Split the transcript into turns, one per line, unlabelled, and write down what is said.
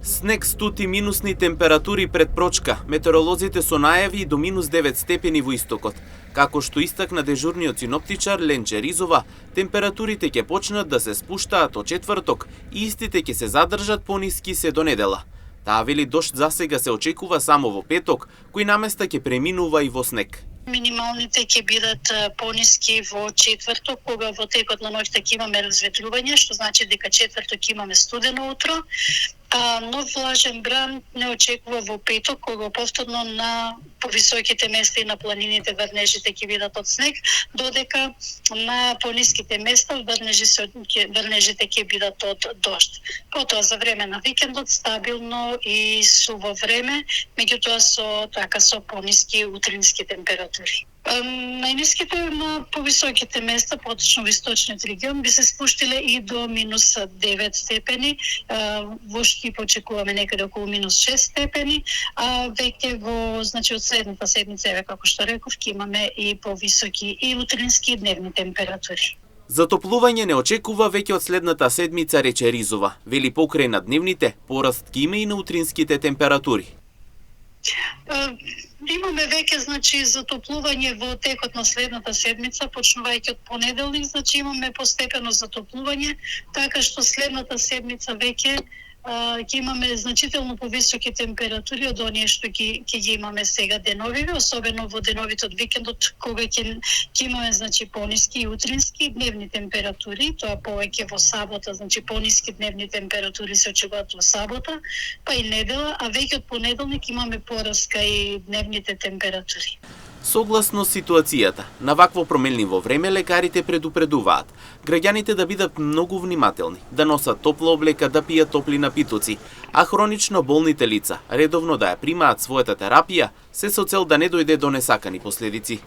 Снег, студ и минусни температури пред прочка. Метеоролозите со најави до минус 9 степени во истокот. Како што истакна дежурниот синоптичар Ленче Ризова, температурите ќе почнат да се спуштаат од четврток и истите ќе се задржат пониски се до недела. Таа вели дожд засега се очекува само во петок, кој наместа ќе преминува и во снег.
Минималните ќе бидат пониски во четврток, кога во текот на ноќта ќе имаме разветрување, што значи дека четврток имаме студено утро. Нов влажен бран не очекува во петок, кога повторно на повисоките места и на планините врнежите ќе бидат од снег, додека на пониските места врнежите ќе бидат од дожд. Потоа за време на викендот стабилно и суво време, меѓутоа со пониски утрински температури. Најниските на повисоките места, поточно во источниот регион, би се спуштиле и до минус 9 степени. Во Штип очекуваме некаде околу минус 6 степени, а веќе од следната седмица, како што реков, ќе имаме и повисоки и утрински и дневни температури.
Затоплување не очекува веќе од следната седмица, рече Ризова. Вели покрај на дневните, пораст ќе има и на утринските температури.
Имаме веќе затоплување во текот на следната седмица, почнувајќи од понеделник, имаме постепено затоплување, така што следната седмица веќе ќе имаме значително повисоки температури од оние што ќе ги имаме сега деновиве, особено во деновите од викендот, кога ќе имаме пониски и утрински дневни температури, тоа повеќе во сабота, пониски дневни температури се очекуваат во сабота, па и недела, а веќе од понеделник имаме пораска и дневните температури.
Согласно ситуацијата, на вакво променливо време лекарите предупредуваат граѓаните да бидат многу внимателни, да носат топла облека, да пијат топли напитоци, а хронично болните лица редовно да ја примаат својата терапија, се со цел да не дојде до несакани последици.